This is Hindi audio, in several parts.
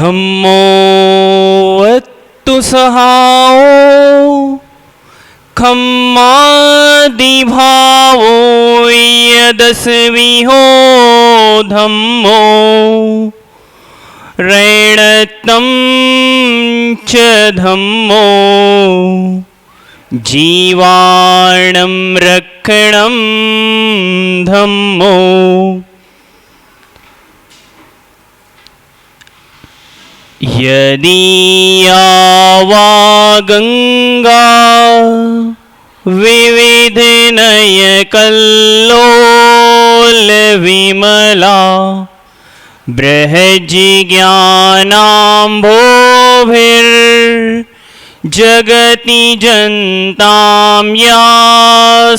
धम्मो वत्तु सहाओ खम्मादिभावो यदस्विहो धम्मो ऋणतं च धम्मो जीवाणं रक्षणं धम्मो। यदीयावा गंगा विविधनयकल्लोल विमला बृहज्जिज्ञानाम्भोभिर्जगति जन्तां या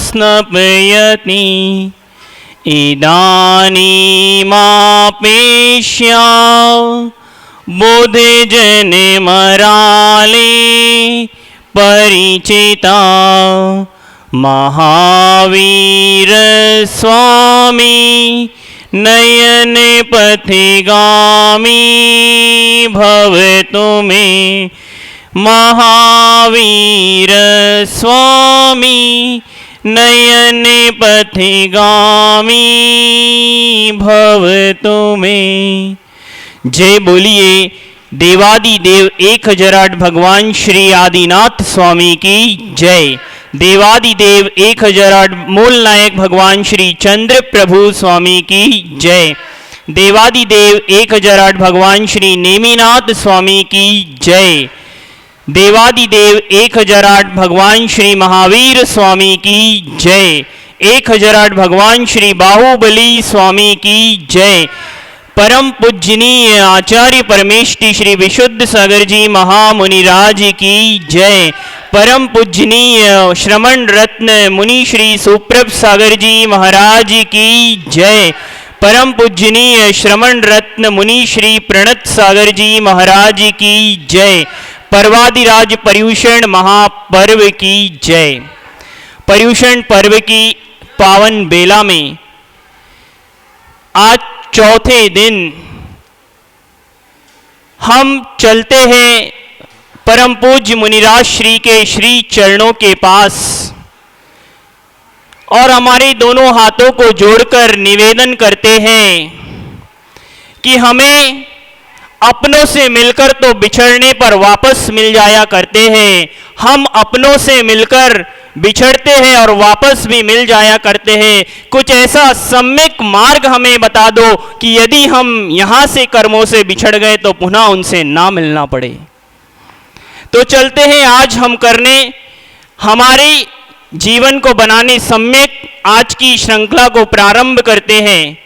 स्नपयति इदानीमापेक्ष्या बुद्धिजनमराले परिचिता महावीर स्वामी नयन पथिगामी भवतु मे। महावीर स्वामी नयन पथिगामी भवतु मे। जय बोलिए देवादिदेव 1008 भगवान श्री आदिनाथ स्वामी की जय। देवादिदेव 1008 मूल नायक भगवान श्री चंद्र प्रभु स्वामी की जय। देवादिदेव 1008 भगवान श्री नेमिनाथ स्वामी की जय। देवादिदेव 1008 भगवान श्री महावीर स्वामी की जय। 1008 भगवान श्री बाहुबली स्वामी की जय। परम पूजनीय आचार्य परमेष्टि श्री विशुद्ध सागर जी महामुनिराज की जय। परम पूजनीय श्रमण रत्न मुनि श्री सुप्रभ सागर जी महाराज की जय। परम पूजनीय श्रमण रत्न मुनि श्री प्रणत सागर जी महाराज की जय। पर्वादिराज पर्यूषण महापर्व की जय। पर्यूषण पर्व की पावन बेला में आज चौथे दिन हम चलते हैं परम पूज्य मुनिराज श्री के श्री चरणों के पास और हमारे दोनों हाथों को जोड़कर निवेदन करते हैं कि हमें अपनों से मिलकर तो बिछड़ने पर वापस मिल जाया करते हैं, हम अपनों से मिलकर बिछड़ते हैं और वापस भी मिल जाया करते हैं। कुछ ऐसा सम्यक मार्ग हमें बता दो कि यदि हम यहाँ से कर्मों से बिछड़ गए तो पुनः उनसे ना मिलना पड़े। तो चलते हैं आज हम करने हमारे जीवन को बनाने सम्यक आज की श्रृंखला को प्रारंभ करते हैं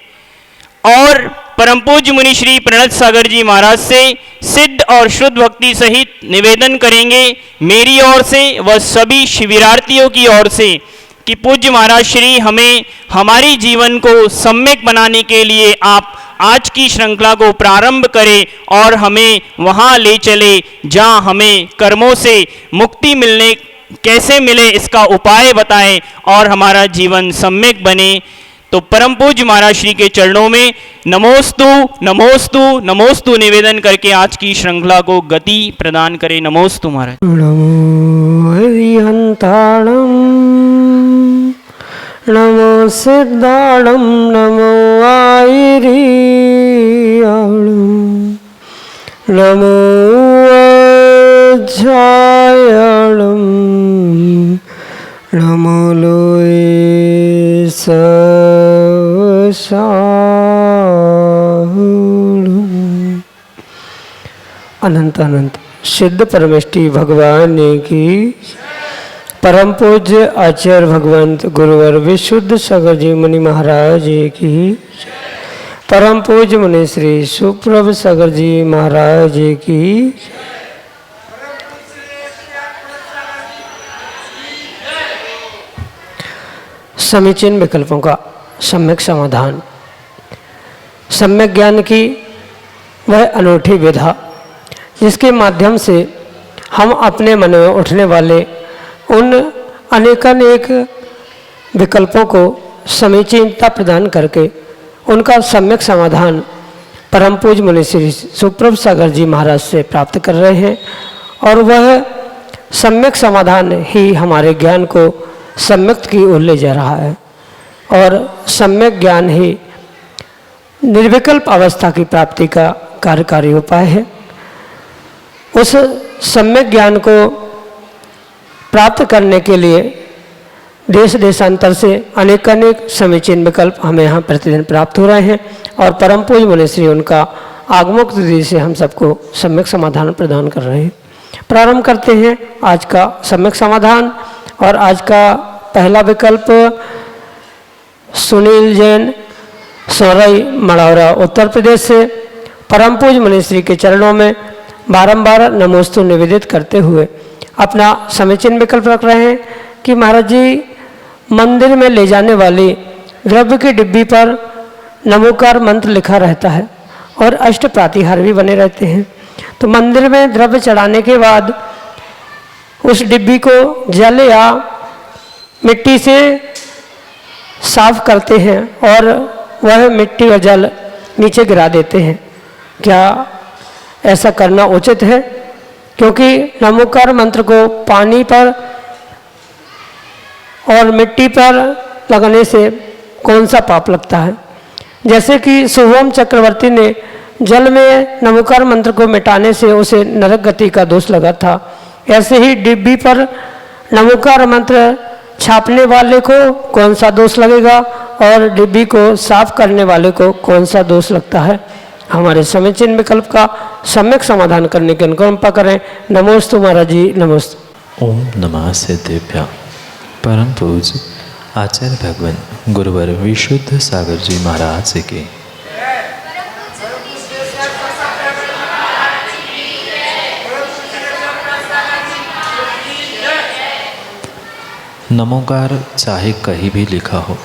और परम पूज्य मुनि श्री प्रणत सागर जी महाराज से सिद्ध और शुद्ध भक्ति सहित निवेदन करेंगे मेरी ओर से व सभी शिविरार्थियों की ओर से कि पूज्य महाराज श्री हमें हमारी जीवन को सम्यक बनाने के लिए आप आज की श्रृंखला को प्रारंभ करें और हमें वहाँ ले चले जहाँ हमें कर्मों से मुक्ति मिलने कैसे मिले इसका उपाय बताएं और हमारा जीवन सम्यक बने। तो परम पूज्य महाराज श्री के चरणों में नमोस्तु नमोस्तु नमोस्तु निवेदन करके आज की श्रृंखला को गति प्रदान करें। नमोस्तु महाराज। नमो हरिहंताणं नमो सिद्धाणं नमो आयरियाणं नमो अध्यायणं नमो लोये अनंत अनंत सिद्ध परमेष्टि भगवान की परम पूज्य आचार्य भगवंत गुरुवर विशुद्ध सागर जी मुनि महाराज की परम पूज्य मुनि श्री सुप्रभ सागर जी महाराज की समीचीन विकल्पों का सम्यक समाधान, सम्यक ज्ञान की वह अनूठी विधा जिसके माध्यम से हम अपने मन में उठने वाले उन अनेकानेक विकल्पों को समीचीनता प्रदान करके उनका सम्यक समाधान परम पूज्य मुनि श्री सुप्रभ सागर जी महाराज से प्राप्त कर रहे हैं और वह सम्यक समाधान ही हमारे ज्ञान को सम्यक की ओर ले जा रहा है और सम्यक ज्ञान ही निर्विकल्प अवस्था की प्राप्ति का कार्यकारी उपाय है। उस सम्यक ज्ञान को प्राप्त करने के लिए देश देशांतर से अनेक समीचीन विकल्प हमें यहाँ प्रतिदिन प्राप्त हो रहे हैं और परम पूज्य मुनि श्री उनका आगमोक्त विधि से हम सबको सम्यक समाधान प्रदान कर रहे हैं। प्रारंभ करते हैं आज का सम्यक समाधान और आज का पहला विकल्प सुनील जैन, सौरई, मड़ौरा, उत्तर प्रदेश से परम पूज्य मुनि श्री के चरणों में बारंबार नमोस्तु निवेदित करते हुए अपना समीचीन विकल्प रख रहे हैं कि महाराज जी मंदिर में ले जाने वाली द्रव्य की डिब्बी पर नमोकार मंत्र लिखा रहता है और अष्ट प्रातिहार भी बने रहते हैं। तो मंदिर में द्रव्य चढ़ाने के बाद उस डिब्बी को जल या मिट्टी से साफ करते हैं और वह मिट्टी और जल नीचे गिरा देते हैं। क्या ऐसा करना उचित है? क्योंकि नमोकार मंत्र को पानी पर और मिट्टी पर लगने से कौन सा पाप लगता है? जैसे कि शुभम चक्रवर्ती ने जल में नमोकार मंत्र को मिटाने से उसे नरक गति का दोष लगा था, ऐसे ही डिब्बी पर नमोकार मंत्र छापने वाले को कौन सा दोष लगेगा और डिब्बी को साफ करने वाले को कौन सा दोष लगता है? हमारे समीचीन विकल्प का सम्यक समाधान करने की अनुकंपा करें। नमोस्तु महाराज जी, नमोस्तु। ओम नमः सिद्धेभ्यः। परम पूज्य आचार्य भगवान गुरुवर विशुद्ध सागर जी महाराज के नमोकार चाहे कहीं भी लिखा हो,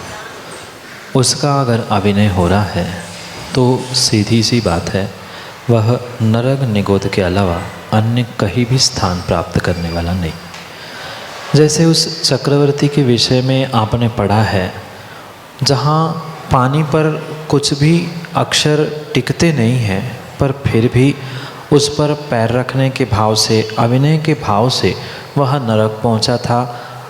उसका अगर अभिनय हो रहा है तो सीधी सी बात है वह नरक निगोद के अलावा अन्य कहीं भी स्थान प्राप्त करने वाला नहीं। जैसे उस चक्रवर्ती के विषय में आपने पढ़ा है, जहाँ पानी पर कुछ भी अक्षर टिकते नहीं हैं पर फिर भी उस पर पैर रखने के भाव से, अभिनय के भाव से वह नरक पहुँचा था।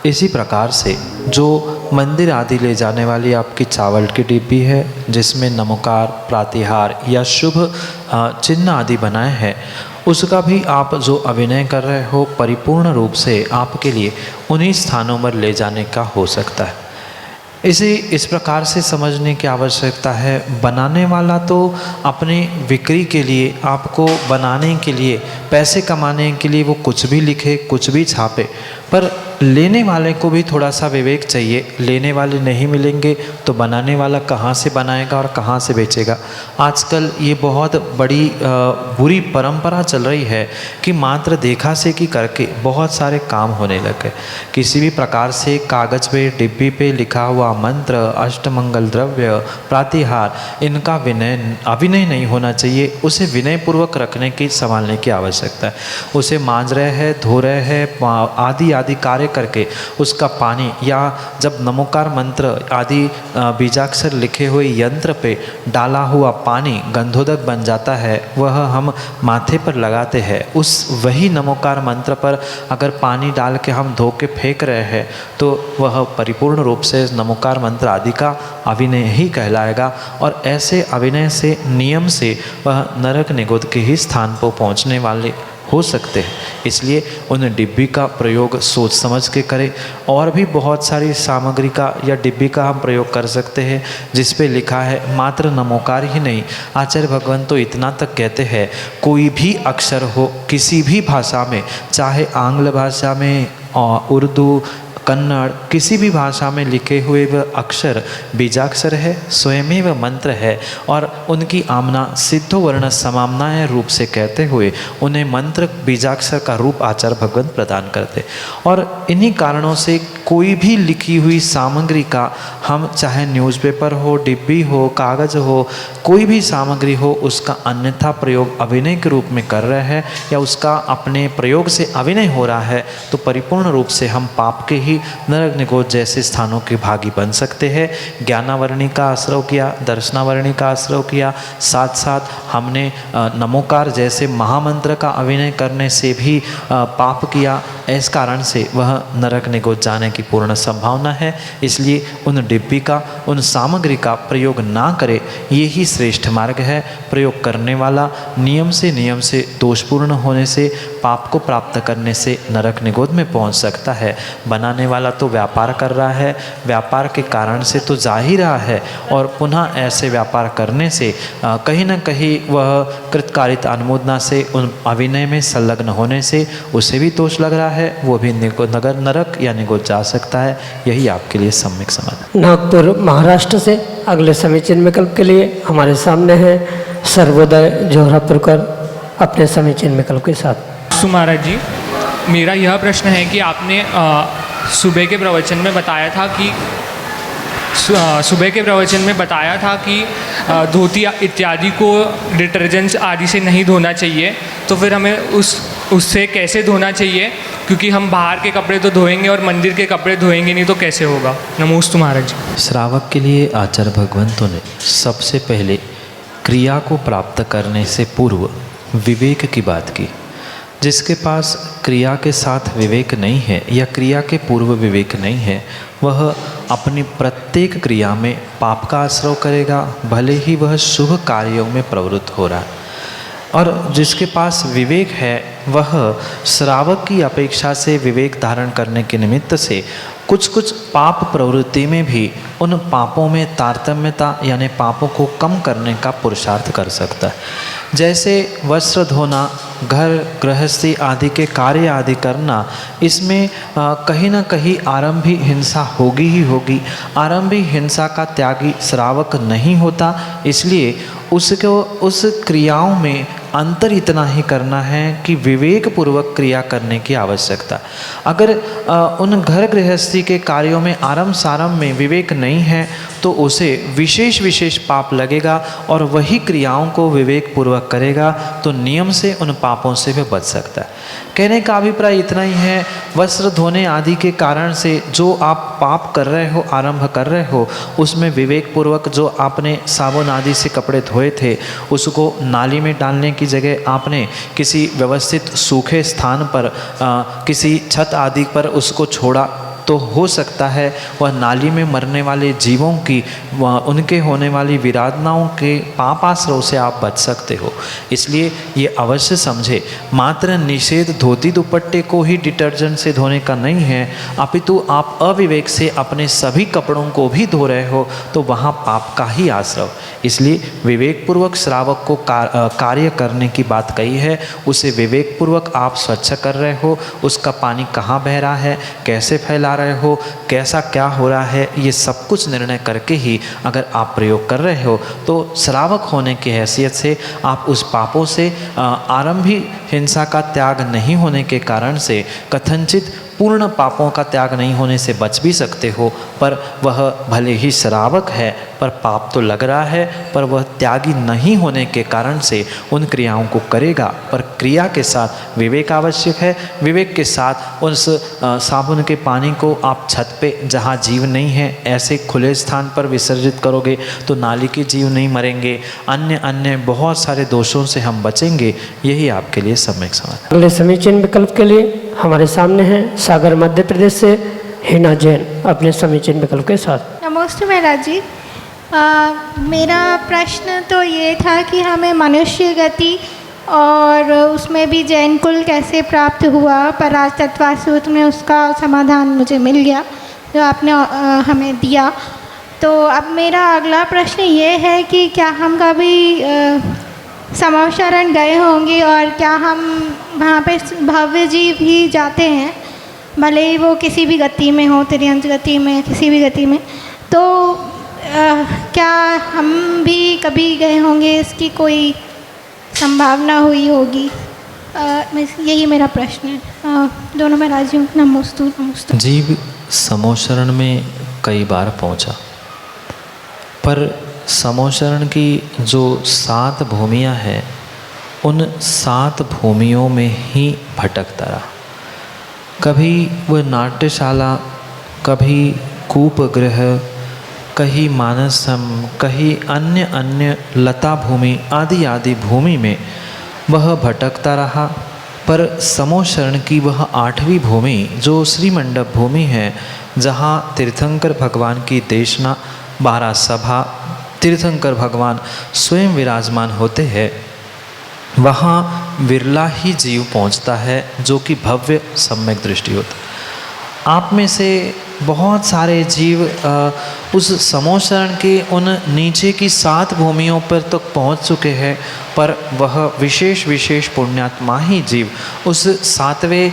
इसी प्रकार से जो मंदिर आदि ले जाने वाली आपकी चावल की डिब्बी है जिसमें नमोकार, प्रातिहार या शुभ चिन्ह आदि बनाए हैं, उसका भी आप जो अभिनय कर रहे हो परिपूर्ण रूप से आपके लिए उन्हीं स्थानों पर ले जाने का हो सकता है। इसे इस प्रकार से समझने की आवश्यकता है, बनाने वाला तो अपने बिक्री के लिए, आपको बनाने के लिए, पैसे कमाने के लिए वो कुछ भी लिखे, कुछ भी छापे, पर लेने वाले को भी थोड़ा सा विवेक चाहिए। लेने वाले नहीं मिलेंगे तो बनाने वाला कहाँ से बनाएगा और कहाँ से बेचेगा। आजकल ये बहुत बड़ी बुरी परंपरा चल रही है कि मात्र देखा से कि करके बहुत सारे काम होने लगे। किसी भी प्रकार से कागज़ पे, डिब्बी पे लिखा हुआ मंत्र, अष्टमंगल द्रव्य, प्रातिहार, इनका अभिनय नहीं होना चाहिए। उसे विनयपूर्वक रखने की, संभालने की आवश्यकता है। उसे मांज रहे हैं, धो रहे हैं, आदि आदि कार्य करके उसका पानी, या जब नमोकार मंत्र आदि बीजाक्षर लिखे हुए यंत्र पे डाला हुआ पानी गंधोदक बन जाता है, वह हम माथे पर लगाते हैं। उस वही नमोकार मंत्र पर अगर पानी डाल के हम धो के फेंक रहे हैं तो वह परिपूर्ण रूप से नमोकार मंत्र आदि का अभिनय ही कहलाएगा। और ऐसे अभिनय से, नियम से वह नरक निगोद के ही स्थान पर पहुँचने वाले हो सकते हैं। इसलिए उन डिब्बी का प्रयोग सोच समझ के करें। और भी बहुत सारी सामग्री का या डिब्बी का हम प्रयोग कर सकते हैं जिस पे लिखा है, मात्र नमोकार ही नहीं, आचार्य भगवान तो इतना तक कहते हैं, कोई भी अक्षर हो किसी भी भाषा में, चाहे आंग्ल भाषा में, उर्दू, कन्नड़, किसी भी भाषा में लिखे हुए वह अक्षर बीजाक्षर है, स्वयं वह मंत्र है। और उनकी आमना सिद्धो वर्ण समामनाएं रूप से कहते हुए उन्हें मंत्र बीजाक्षर का रूप आचार्य भगवान प्रदान करते। और इन्हीं कारणों से कोई भी लिखी हुई सामग्री का हम, चाहे न्यूज़पेपर हो, डिब्बी हो, कागज़ हो, कोई भी सामग्री हो, उसका अन्यथा प्रयोग अभिनय के रूप में कर रहे हैं या उसका अपने प्रयोग से अभिनय हो रहा है तो परिपूर्ण रूप से हम पाप के ही नरक निगोद जैसे स्थानों के भागी बन सकते हैं। ज्ञानावरणी का आश्रय किया, दर्शनावरणी का आश्रय किया, किया, साथ साथ हमने नमोकार जैसे महामंत्र का अभिनय करने से भी पाप किया, इस कारण से वह नरक निगोद जाने की पूर्ण संभावना है। इसलिए उन डिब्बी का, उन सामग्री का प्रयोग ना करे, ये ही श्रेष्ठ मार्ग है। प्रयोग करने वाला नियम से दोषपूर्ण होने से, पाप को प्राप्त करने से नरक निगोद में पहुंच सकता है। बनाने वाला तो व्यापार कर रहा है, व्यापार के कारण से तो जा ही रहा है, और पुनः ऐसे व्यापार करने से कहीं न कहीं वह कृतकारिता अनुमोदना से, उन अभिनय में संलग्न होने से उसे भी दोष लग रहा है, वो भी नरक या निगोद जा सकता है। यही आपके लिए सम्यक समाधान। नागपुर महाराष्ट्र से अगले समीचीन विकल्प के लिए हमारे सामने है सर्वोदय जोहरापुरकर अपने समीचीन विकल्प के साथ। महाराज जी, मेरा यह प्रश्न है कि आपने सुबह के प्रवचन में बताया था कि धोती इत्यादि को डिटर्जेंट्स आदि से नहीं धोना चाहिए, तो फिर हमें उससे कैसे धोना चाहिए? क्योंकि हम बाहर के कपड़े तो धोएंगे और मंदिर के कपड़े धोएंगे नहीं, तो कैसे होगा? नमोस्तु महाराज जी। श्रावक के लिए आचार्य भगवंतों ने सबसे पहले क्रिया को प्राप्त करने से पूर्व विवेक की बात की। जिसके पास क्रिया के साथ विवेक नहीं है या क्रिया के पूर्व विवेक नहीं है, वह अपनी प्रत्येक क्रिया में पाप का आश्रय करेगा, भले ही वह शुभ कार्यों में प्रवृत्त हो रहा है। और जिसके पास विवेक है, वह श्रावक की अपेक्षा से विवेक धारण करने के निमित्त से कुछ पाप प्रवृत्ति में भी उन पापों में तारतम्यता यानी पापों को कम करने का पुरुषार्थ कर सकता है। जैसे वस्त्र धोना, घर गृहस्थी आदि के कार्य आदि करना, इसमें कहीं ना कहीं आरंभी हिंसा होगी ही होगी। आरंभी हिंसा का त्यागी श्रावक नहीं होता, इसलिए उसको उस क्रियाओं में अंतर इतना ही करना है कि विवेक पूर्वक क्रिया करने की आवश्यकता। अगर उन घर गृहस्थी के कार्यों में आरंभ सारंभ में विवेक नहीं है, तो उसे विशेष पाप लगेगा, और वही क्रियाओं को विवेक पूर्वक करेगा तो नियम से उन पापों से भी बच सकता है। कहने का अभिप्राय इतना ही है, वस्त्र धोने आदि के कारण से जो आप पाप कर रहे हो, आरंभ कर रहे हो, उसमें विवेक पूर्वक जो आपने साबुन आदि से कपड़े धोए थे, उसको नाली में डालने की जगह आपने किसी व्यवस्थित सूखे स्थान पर किसी छत आदि पर उसको छोड़ा, तो हो सकता है वह नाली में मरने वाले जीवों की, उनके होने वाली विराधनाओं के पाप आश्रय से आप बच सकते हो। इसलिए ये अवश्य समझे, मात्र निषेध धोती दुपट्टे को ही डिटर्जेंट से धोने का नहीं है, अपितु आप अविवेक से अपने सभी कपड़ों को भी धो रहे हो तो वहाँ पाप का ही आश्रय। इसलिए विवेकपूर्वक श्रावक को कार्य करने की बात कही है, उसे विवेकपूर्वक आप स्वच्छ कर रहे हो, उसका पानी कहाँ बह रहा है, कैसे फैला रहे हो, कैसा क्या हो रहा है, ये सब कुछ निर्णय करके ही अगर आप प्रयोग कर रहे हो, तो श्रावक होने की हैसियत से आप उस पापों से आरंभी हिंसा का त्याग नहीं होने के कारण से कथनचित पूर्ण पापों का त्याग नहीं होने से बच भी सकते हो। पर वह भले ही श्रावक है, पर पाप तो लग रहा है, पर वह त्यागी नहीं होने के कारण से उन क्रियाओं को करेगा। पर क्रिया के साथ विवेक आवश्यक है। विवेक के साथ उस साबुन के पानी को आप छत पे जहाँ जीव नहीं है ऐसे खुले स्थान पर विसर्जित करोगे तो नाली के जीव नहीं मरेंगे, अन्य बहुत सारे दोषों से हम बचेंगे। यही आपके लिए सम्यक समाधान। अगले समीचीन विकल्प के लिए हमारे सामने है सागर मध्य प्रदेश से हिना जैन अपने समीचीन विकल्प के साथ। नमस्ते महाराज जी, मेरा प्रश्न तो ये था कि हमें मनुष्य गति और उसमें भी जैन कुल कैसे प्राप्त हुआ, पर आज तत्वा सूत्र में उसका समाधान मुझे मिल गया जो आपने हमें दिया। तो अब मेरा अगला प्रश्न ये है कि क्या हम कभी समव शरण गए होंगे, और क्या हम वहाँ पे भव्य जीव ही जाते हैं, भले ही वो किसी भी गति में हो, तिर्यंत गति में, किसी भी गति में, तो क्या हम भी कभी गए होंगे, इसकी कोई संभावना हुई होगी? यही मेरा प्रश्न है। दोनों में राजी हूँ। नमोस्तु। जीव समव शरण में कई बार पहुँचा, पर समव शरण की जो 7 भूमियाँ हैं, उन 7 भूमियों में ही भटकता रहा। कभी वह नाट्यशाला, कभी कूपगृह, कहीं मानसम, कहीं अन्य अन्य लता भूमि आदि आदि भूमि में वह भटकता रहा, पर समोशरण की वह 8वीं भूमि जो श्री मंडप भूमि है, जहाँ तीर्थंकर भगवान की देशना 12 सभा तीर्थंकर भगवान स्वयं विराजमान होते हैं, वहाँ विरला ही जीव पहुँचता है जो कि भव्य सम्यक दृष्टि होता है। आप में से बहुत सारे जीव उस समोशरण के उन नीचे की 7 भूमियों पर तक तो पहुंच चुके हैं, पर वह विशेष विशेष पुण्यात्मा ही जीव उस 7वें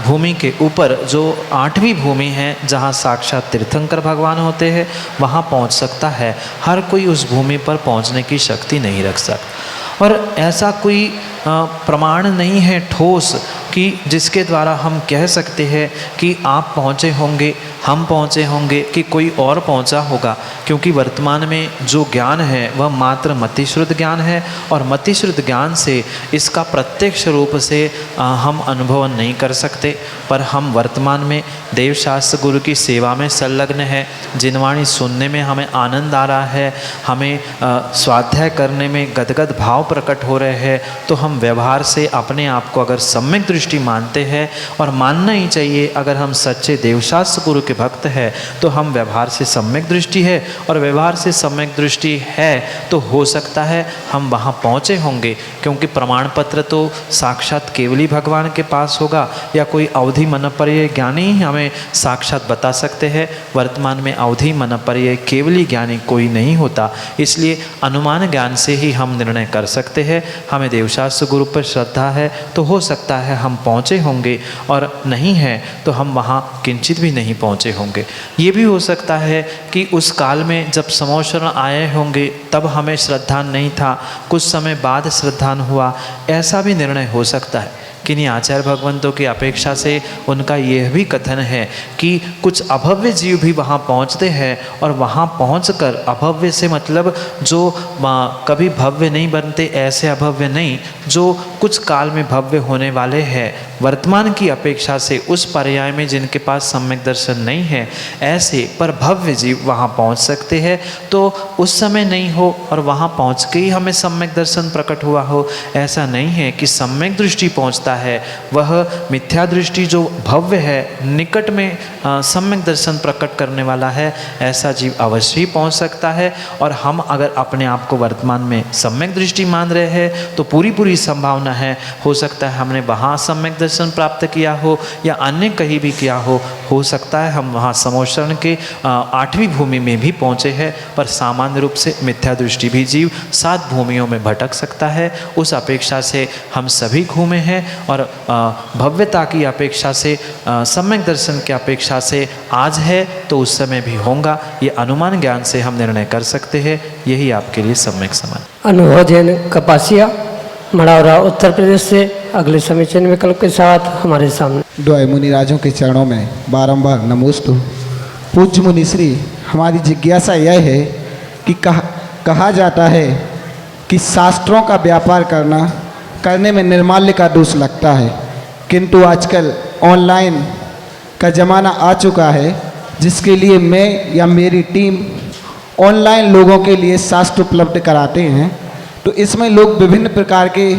भूमि के ऊपर जो 8वीं भूमि है जहां साक्षात तीर्थंकर भगवान होते हैं, वहां पहुंच सकता है। हर कोई उस भूमि पर पहुंचने की शक्ति नहीं रख सकता, और ऐसा कोई प्रमाण नहीं है ठोस कि जिसके द्वारा हम कह सकते हैं कि आप पहुँचे होंगे, हम पहुँचे होंगे, कि कोई और पहुँचा होगा, क्योंकि वर्तमान में जो ज्ञान है वह मात्र मतिश्रुत ज्ञान है, और मतिश्रुत ज्ञान से इसका प्रत्यक्ष रूप से हम अनुभव नहीं कर सकते। पर हम वर्तमान में देवशास्त्र गुरु की सेवा में संलग्न है, जिनवाणी सुनने में हमें आनंद आ रहा है, हमें स्वाध्याय करने में गदगद भाव प्रकट हो रहे हैं, तो हम व्यवहार से अपने आप को अगर सम्यक दृष्टि मानते हैं, और मानना ही चाहिए, अगर हम सच्चे देवशास्त्र गुरु के भक्त हैं तो हम व्यवहार से सम्यक दृष्टि है, और व्यवहार से सम्यक दृष्टि है तो हो सकता है हम वहाँ पहुँचे होंगे, क्योंकि प्रमाण पत्र तो साक्षात केवली भगवान के पास होगा, या कोई अवधि मनपर्य ज्ञानी ही हमें साक्षात बता सकते हैं। वर्तमान में अवधि मनपर्य केवली ज्ञानी कोई नहीं होता, इसलिए अनुमान ज्ञान से ही हम निर्णय कर सकते हैं। हमें देवशास्त्र गुरु पर श्रद्धा है तो हो सकता है हम पहुँचे होंगे, और नहीं है तो हम वहाँ किंचित भी नहीं पहुँचे होंगे। ये भी हो सकता है कि उस काल में जब समोशरण आए होंगे तब हमें श्रद्धान नहीं था, कुछ समय बाद श्रद्धान हुआ, ऐसा भी निर्णय हो सकता है। किन्हीं आचार्य भगवंतों की अपेक्षा से उनका यह भी कथन है कि कुछ अभव्य जीव भी वहाँ पहुँचते हैं, और वहाँ पहुँचकर अभव्य से मतलब जो कभी भव्य नहीं बनते, ऐसे अभव्य नहीं जो कुछ काल में भव्य होने वाले हैं, वर्तमान की अपेक्षा से उस पर्याय में जिनके पास सम्यक दर्शन नहीं है, ऐसे पर भव्य जीव वहाँ पहुँच सकते हैं। तो उस समय नहीं हो और वहाँ पहुँच के ही हमें सम्यक दर्शन प्रकट हुआ हो, ऐसा नहीं है कि सम्यक दृष्टि पहुँचता है, वह मिथ्या दृष्टि जो भव्य है, निकट में सम्यक दर्शन प्रकट करने वाला है, ऐसा जीव अवश्य ही पहुँच सकता है। और हम अगर अपने आप को वर्तमान में सम्यक दृष्टि मान रहे हैं तो पूरी संभावना है, हो सकता है हमने वहाँ सम्यक दर्शन प्राप्त किया हो या अन्य कहीं भी किया हो सकता है हम वहाँ समोशरण के 8वीं भूमि में भी पहुँचे हैं, पर सामान्य रूप से मिथ्या दृष्टि भी जीव 7 भूमियों में भटक सकता है। उस अपेक्षा से हम सभी घूमे हैं, और भव्यता की अपेक्षा से, सम्यक दर्शन की अपेक्षा से आज है तो उस समय भी होगा, ये अनुमान ज्ञान से हम निर्णय कर सकते हैं। यही आपके लिए सम्यक समान। अनुभव जैन कपासिया मड़ौरा उत्तर प्रदेश से अगले समीचीन विकल्प के साथ हमारे सामने। द्वय मुनिराजों के चरणों में बारंबार नमोस्तु। पूज्य मुनिश्री, हमारी जिज्ञासा यह है कि कहा जाता है कि शास्त्रों का व्यापार करने में निर्माल्य का दोष लगता है, किंतु आजकल ऑनलाइन का ज़माना आ चुका है, जिसके लिए मैं या मेरी टीम ऑनलाइन लोगों के लिए शास्त्र उपलब्ध कराते हैं। तो इसमें लोग विभिन्न प्रकार के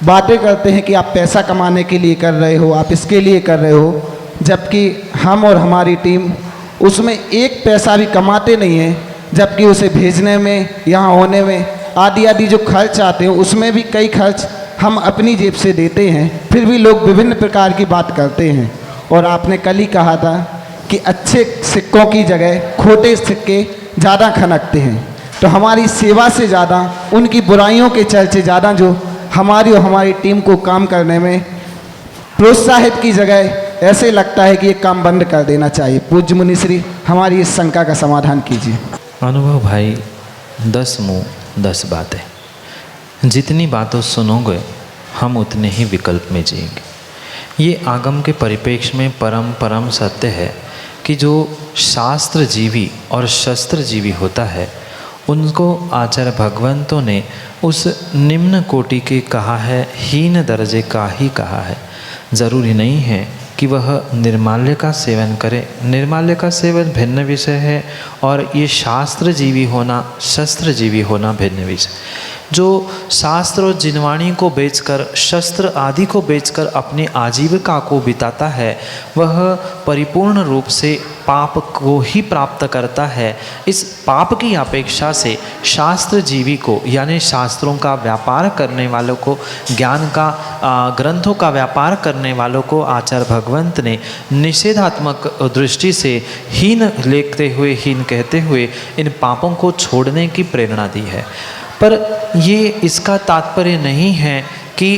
बातें करते हैं कि आप पैसा कमाने के लिए कर रहे हो, आप इसके लिए कर रहे हो, जबकि हम और हमारी टीम उसमें एक पैसा भी कमाते नहीं हैं, जबकि उसे भेजने में, यहाँ होने में आदि जो खर्च आते हैं उसमें भी कई खर्च हम अपनी जेब से देते हैं, फिर भी लोग विभिन्न प्रकार की बात करते हैं। और आपने कल ही कहा था कि अच्छे सिक्कों की जगह खोटे सिक्के ज़्यादा खनकते हैं, तो हमारी सेवा से ज़्यादा उनकी बुराइयों के चर्चे ज़्यादा जो हमारी और हमारी टीम को काम करने में प्रोत्साहित की जगह ऐसे लगता है कि ये काम बंद कर देना चाहिए। पूज्य मुनिश्री, हमारी इस शंका का समाधान कीजिए। अनुभव भाई, 10 मुँह 10 बातें, जितनी बातों सुनोगे हम उतने ही विकल्प में जिएंगे। ये आगम के परिप्रेक्ष्य में परम सत्य है कि जो शास्त्र जीवी और शस्त्र जीवी होता है, उनको आचार्य भगवंतों ने उस निम्न कोटि के कहा है, हीन दर्जे का ही कहा है। ज़रूरी नहीं है कि वह निर्माल्य का सेवन करे। निर्माल्य का सेवन भिन्न विषय है और ये शास्त्रजीवी होना, शस्त्रजीवी होना भिन्न विषय। जो शास्त्र और जिनवाणी को बेचकर, शस्त्र आदि को बेचकर अपनी आजीविका को बिताता है, वह परिपूर्ण रूप से पाप को ही प्राप्त करता है। इस पाप की अपेक्षा से शास्त्रजीवी को, यानी शास्त्रों का व्यापार करने वालों को, ज्ञान का ग्रंथों का व्यापार करने वालों को आचार्य भगवंत ने निषेधात्मक दृष्टि से हीन लेते हुए, हीन कहते हुए इन पापों को छोड़ने की प्रेरणा दी है। पर ये इसका तात्पर्य नहीं है कि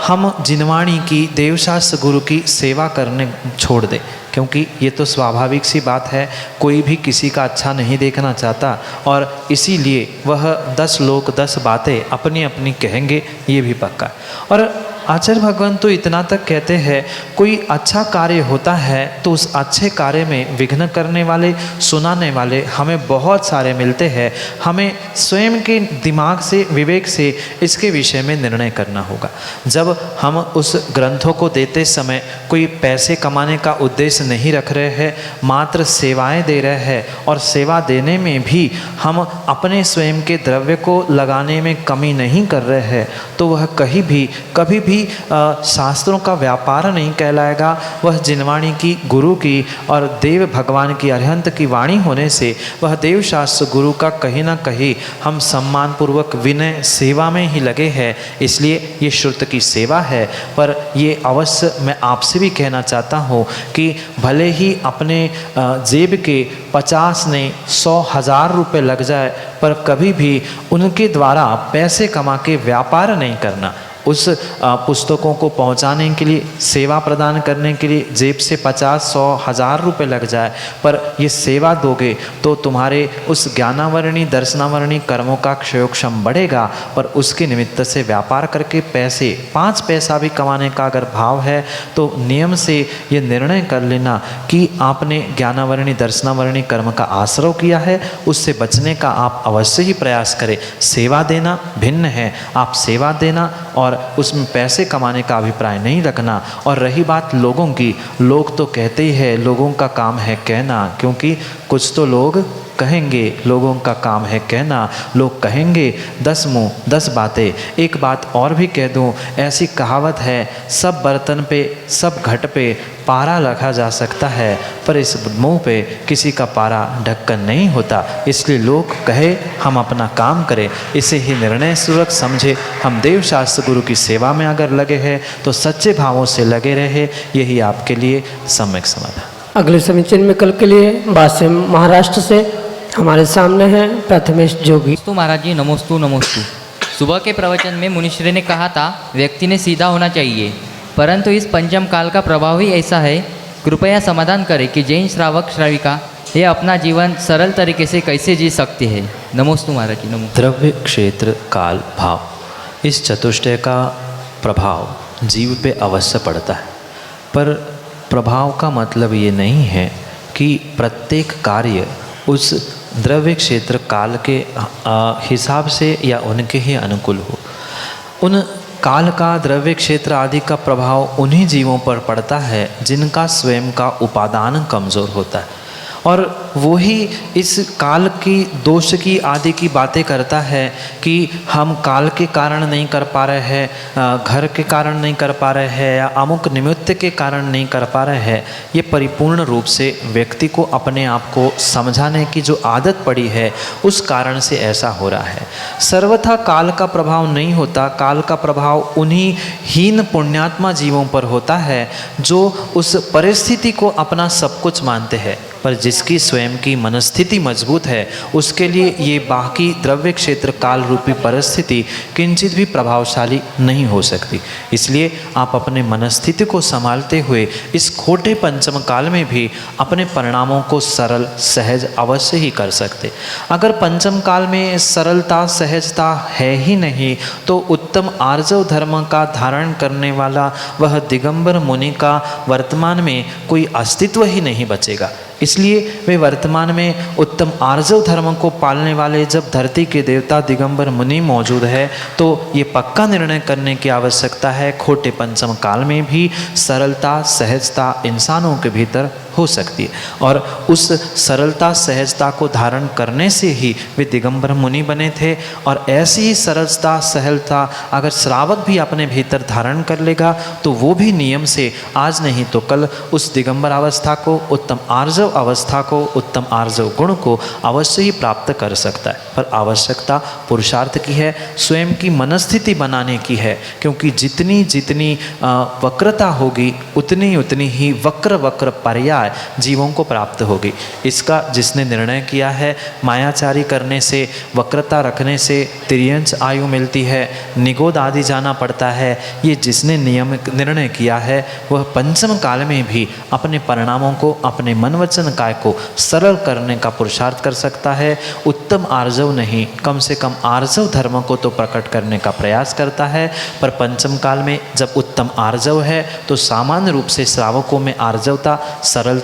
हम जिनवाणी की, देवशास्त्र गुरु की सेवा करने छोड़ दें, क्योंकि ये तो स्वाभाविक सी बात है, कोई भी किसी का अच्छा नहीं देखना चाहता और इसीलिए वह 10 लोग 10 बातें अपनी अपनी कहेंगे, ये भी पक्का है। और आचार्य भगवान तो इतना तक कहते हैं, कोई अच्छा कार्य होता है तो उस अच्छे कार्य में विघ्न करने वाले, सुनाने वाले हमें बहुत सारे मिलते हैं। हमें स्वयं के दिमाग से, विवेक से इसके विषय में निर्णय करना होगा। जब हम उस ग्रंथों को देते समय कोई पैसे कमाने का उद्देश्य नहीं रख रहे हैं, मात्र सेवाएं दे रहे हैं और सेवा देने में भी हम अपने स्वयं के द्रव्य को लगाने में कमी नहीं कर रहे हैं, तो वह कभी भी शास्त्रों का व्यापार नहीं कहलाएगा। वह जिनवाणी की, गुरु की और देव भगवान की, अरिहंत की वाणी होने से वह देव शास्त्र गुरु का कहीं ना कहीं हम सम्मानपूर्वक विनय सेवा में ही लगे हैं, इसलिए ये श्रुत की सेवा है। पर ये अवश्य मैं आपसे भी कहना चाहता हूँ कि भले ही अपने जेब के 50 नहीं 100,000 रुपये लग जाए, पर कभी भी उनके द्वारा पैसे कमा के व्यापार नहीं करना। उस पुस्तकों को पहुंचाने के लिए, सेवा प्रदान करने के लिए जेब से 50, 100, 1000 रुपये लग जाए, पर ये सेवा दोगे तो तुम्हारे उस ज्ञानावरणी, दर्शनावरणी कर्मों का क्षयोक्षम बढ़ेगा। पर उसके निमित्त से व्यापार करके पैसे, 5 पैसा भी कमाने का अगर भाव है तो नियम से ये निर्णय कर लेना कि आपने ज्ञानावरणी, दर्शनावरणी कर्म का आश्रय किया है, उससे बचने का आप अवश्य ही प्रयास करें। सेवा देना भिन्न है, आप सेवा देना और उसमें पैसे कमाने का अभिप्राय नहीं रखना। और रही बात लोगों की, लोग तो कहते ही है, लोगों का काम है कहना, क्योंकि कुछ तो लोग कहेंगे, लोगों का काम है कहना। लोग कहेंगे 10 मुँह 10 बातें। एक बात और भी कह दूं, ऐसी कहावत है, सब बर्तन पे, सब घट पे पारा रखा जा सकता है, पर इस मुंह पे किसी का पारा ढक्कन नहीं होता। इसलिए लोग कहे, हम अपना काम करें, इसे ही निर्णय सूरक समझे। हम देव शास्त्र गुरु की सेवा में अगर लगे हैं तो सच्चे भावों से लगे रहे, यही आपके लिए सम्यक समाधान। अगले समीचीन में कल के लिए वासिम महाराष्ट्र से हमारे सामने हैं प्रथमेश जोगी। नमोस्तु महाराज जी, नमोस्तु नमोस्तु। सुबह के प्रवचन में मुनिश्री ने कहा था व्यक्ति ने सीधा होना चाहिए, परंतु इस पंचम काल का प्रभाव ही ऐसा है। कृपया समाधान करें कि जैन श्रावक श्राविका ये अपना जीवन सरल तरीके से कैसे जी सकते हैं। नमोस्तु महाराज जी, नमो। द्रव्य, क्षेत्र, काल, भाव, इस चतुष्टय का प्रभाव जीव पे अवश्य पड़ता है। पर प्रभाव का मतलब ये नहीं है कि प्रत्येक कार्य उस द्रव्य, क्षेत्र, काल के हिसाब से या उनके ही अनुकूल हो। उन काल का, द्रव्य, क्षेत्र आदि का प्रभाव उन्हीं जीवों पर पड़ता है जिनका स्वयं का उपादान कमज़ोर होता है, और वही इस काल की दोष की आदि की बातें करता है कि हम काल के कारण नहीं कर पा रहे हैं, घर के कारण नहीं कर पा रहे हैं, या अमुक निमित्त के कारण नहीं कर पा रहे हैं। ये परिपूर्ण रूप से व्यक्ति को अपने आप को समझाने की जो आदत पड़ी है, उस कारण से ऐसा हो रहा है। सर्वथा काल का प्रभाव नहीं होता। काल का प्रभाव उन्हीं हीन पुण्यात्मा जीवों पर होता है जो उस परिस्थिति को अपना सब कुछ मानते हैं, पर जिसकी स्वयं की मनस्थिति मजबूत है उसके लिए ये बाकी द्रव्य, क्षेत्र, काल रूपी परिस्थिति किंचित भी प्रभावशाली नहीं हो सकती। इसलिए आप अपने मनस्थिति को संभालते हुए इस खोटे पंचम काल में भी अपने परिणामों को सरल, सहज अवश्य ही कर सकते। अगर पंचम काल में सरलता, सहजता है ही नहीं तो उत्तम आर्जव धर्म का धारण करने वाला वह दिगंबर मुनि का वर्तमान में कोई अस्तित्व ही नहीं बचेगा। इसलिए वे वर्तमान में उत्तम आर्जव धर्म को पालने वाले जब धरती के देवता दिगंबर मुनि मौजूद है तो ये पक्का निर्णय करने की आवश्यकता है खोटे पंचम काल में भी सरलता सहजता इंसानों के भीतर हो सकती है, और उस सरलता सहजता को धारण करने से ही वे दिगंबर मुनि बने थे। और ऐसी ही सरलता सहजता अगर श्रावक भी अपने भीतर धारण कर लेगा तो वो भी नियम से आज नहीं तो कल उस दिगंबर अवस्था को, उत्तम आर्जव अवस्था को, उत्तम आर्जव गुण को अवश्य ही प्राप्त कर सकता है। पर आवश्यकता पुरुषार्थ की है, स्वयं की मनस्थिति बनाने की है, क्योंकि जितनी जितनी वक्रता होगी उतनी उतनी ही वक्र वक्र पर्याय जीवों को प्राप्त होगी। इसका जिसने निर्णय किया है मायाचारी करने से, वक्रता रखने से तिर्यंच आयु मिलती है, निगोद आदि जाना पड़ता है, ये जिसने नियम निर्णय किया है वह पंचम काल में भी अपने परिणामों को, अपने मन वचन काय को सरल करने का पुरुषार्थ कर सकता है। उत्तम आर्जव नहीं, कम से कम आर्जव धर्म को तो प्रकट करने का प्रयास करता है। पर पंचम काल में जब उत्तम आर्जव है तो सामान्य रूप से श्रावकों में आर्जवता, सरलता,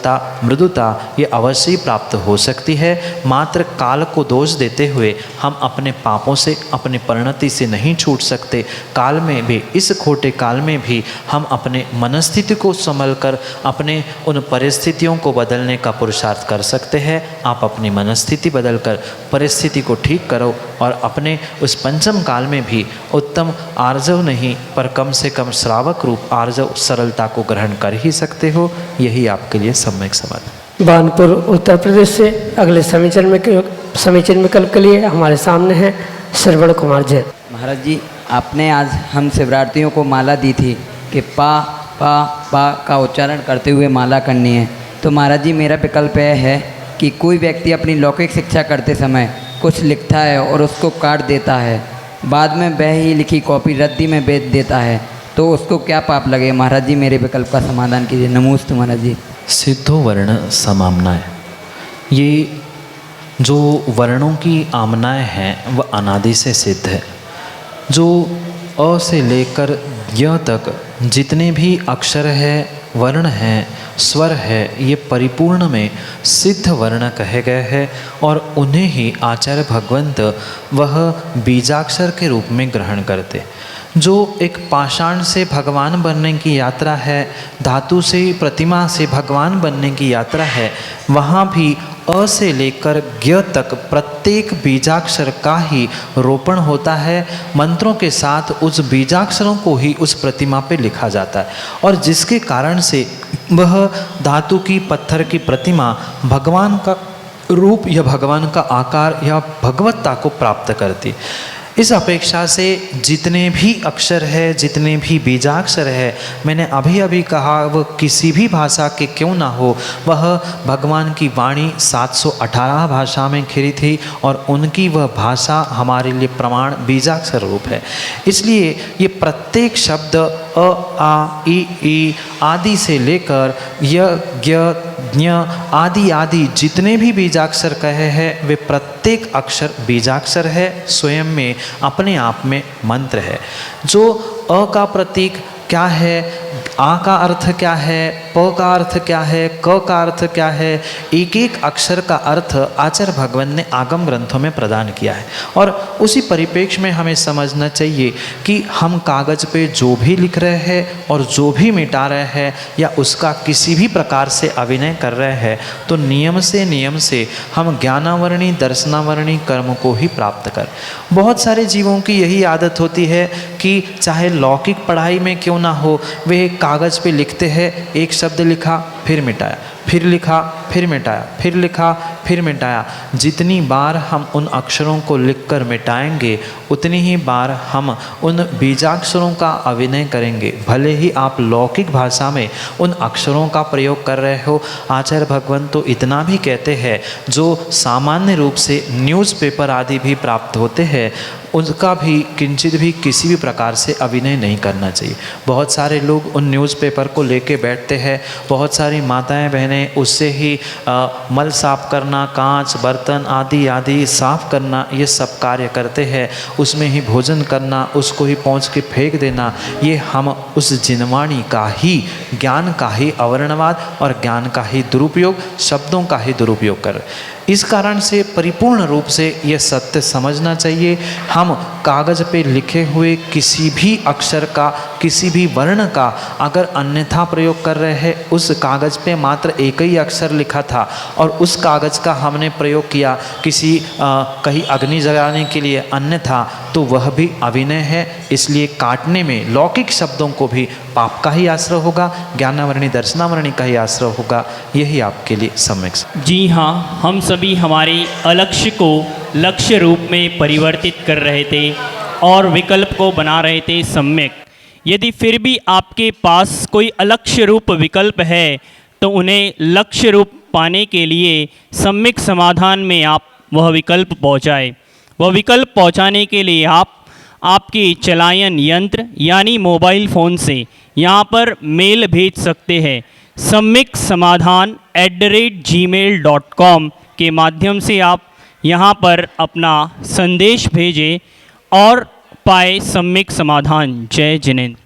मृदुता ये अवश्य ही प्राप्त हो सकती है। मात्र काल को दोष देते हुए हम अपने पापों से, अपनी परिणति से नहीं छूट सकते। काल में भी, इस खोटे काल में भी हम अपने मनस्थिति को संभल कर अपने उन परिस्थितियों को बदलने का पुरुषार्थ कर सकते हैं। आप अपनी मनस्थिति बदल कर परिस्थिति को ठीक करो और अपने उस पंचम काल में भी उत्तम आर्जव नहीं पर कम से कम श्रावक रूप आर्जव सरलता को ग्रहण कर ही सकते हो। यही आपके लिए सम्यक समाधान। बानपुर उत्तर प्रदेश से अगले समीचन विकल्प के लिए हमारे सामने हैं श्रवण कुमार जैन। महाराज जी, आपने आज हम शिवरात्रियों को माला दी थी कि पा पा पा का उच्चारण करते हुए माला करनी है। तो महाराज जी, मेरा विकल्प यह है कि कोई व्यक्ति अपनी लौकिक शिक्षा करते समय कुछ लिखता है और उसको काट देता है, बाद में वह ही लिखी कॉपी रद्दी में बेच देता है, तो उसको क्या पाप लगे? महाराज जी, मेरे विकल्प का समाधान कीजिए। नमोस्तु महाराज जी। सिद्धो वर्ण समामनाएं, ये जो वर्णों की आमनाएं हैं वह अनादि से सिद्ध है। जो अ से लेकर य तक जितने भी अक्षर है, वर्ण है, स्वर है, ये परिपूर्ण में सिद्ध वर्ण कहे गए हैं और उन्हें ही आचार्य भगवंत वह बीजाक्षर के रूप में ग्रहण करते। जो एक पाषाण से भगवान बनने की यात्रा है, धातु से प्रतिमा से भगवान बनने की यात्रा है, वहाँ भी अ से लेकर ज्ञ तक प्रत्येक बीजाक्षर का ही रोपण होता है। मंत्रों के साथ उस बीजाक्षरों को ही उस प्रतिमा पे लिखा जाता है और जिसके कारण से वह धातु की, पत्थर की प्रतिमा भगवान का रूप या भगवान का आकार या भगवत्ता को प्राप्त करती। इस अपेक्षा से जितने भी अक्षर है, जितने भी बीजाक्षर है, मैंने अभी अभी कहा वह किसी भी भाषा के क्यों ना हो, वह भगवान की वाणी 718 भाषा में घिरी थी और उनकी वह भाषा हमारे लिए प्रमाण बीजाक्षर रूप है। इसलिए ये प्रत्येक शब्द अ, आ, ई आदि से लेकर य, ज्ञ, ज्ञ आदि आदि जितने भी बीजाक्षर कहे हैं वे प्रत्येक अक्षर बीजाक्षर है, स्वयं में अपने आप में मंत्र है। जो अ का प्रतीक क्या है, आ का अर्थ क्या है, प का अर्थ क्या है, क का अर्थ क्या है, एक एक अक्षर का अर्थ आचार्य भगवान ने आगम ग्रंथों में प्रदान किया है। और उसी परिप्रेक्ष्य में हमें समझना चाहिए कि हम कागज पे जो भी लिख रहे हैं और जो भी मिटा रहे हैं या उसका किसी भी प्रकार से अभिनय कर रहे हैं तो नियम से हम ज्ञानावरणी दर्शनावरणी कर्म को ही प्राप्त कर। बहुत सारे जीवों की यही आदत होती है कि चाहे लौकिक पढ़ाई में क्यों ना हो, वे कागज़ पे लिखते हैं, एक शब्द लिखा फिर मिटाया, फिर लिखा फिर मिटाया, फिर लिखा फिर मिटाया। जितनी बार हम उन अक्षरों को लिखकर मिटाएंगे उतनी ही बार हम उन बीजाक्षरों का अभिनय करेंगे। भले ही आप लौकिक भाषा में उन अक्षरों का प्रयोग कर रहे हो, आचार्य भगवान तो इतना भी कहते हैं जो सामान्य रूप से न्यूज़पेपर आदि भी प्राप्त होते हैं उनका भी किंचित भी किसी भी प्रकार से अभिनय नहीं करना चाहिए। बहुत सारे लोग उन न्यूज़पेपर को लेके बैठते हैं। बहुत सारी माताएं बहनें उससे ही मल साफ करना, कांच बर्तन आदि आदि साफ करना, ये सब कार्य करते हैं। उसमें ही भोजन करना, उसको ही पहुँच के फेंक देना, ये हम उस जिनवाणी का ही, ज्ञान का ही अवर्णवाद और ज्ञान का ही दुरुपयोग, शब्दों का ही दुरुपयोग कर। इस कारण से परिपूर्ण रूप से यह सत्य समझना चाहिए। हम कागज़ पे लिखे हुए किसी भी अक्षर का, किसी भी वर्ण का अगर अन्यथा प्रयोग कर रहे हैं, उस कागज़ पे मात्र एक ही अक्षर लिखा था और उस कागज़ का हमने प्रयोग किया किसी कहीं अग्नि जलाने के लिए अन्यथा, तो वह भी अविनय है। इसलिए काटने में लौकिक शब्दों को भी पाप का ही आश्रय होगा, ज्ञानावरणी दर्शनावरणी का ही आश्रय होगा। यही आपके लिए सम्यक। जी हाँ, हम सभी हमारे अलक्ष्य को लक्ष्य रूप में परिवर्तित कर रहे थे और विकल्प को बना रहे थे सम्यक। यदि फिर भी आपके पास कोई अलक्ष्य रूप विकल्प है तो उन्हें लक्ष्य रूप पाने के लिए सम्यक समाधान में आप वह विकल्प पहुँचाए। वह विकल्प पहुँचाने के लिए आप आपके चलायन यंत्र यानी मोबाइल फ़ोन से यहाँ पर मेल भेज सकते हैं। सम्यक समाधान @gmail.com के माध्यम से आप यहाँ पर अपना संदेश भेजें और पाए सम्यक समाधान। जय जिनेंद्र।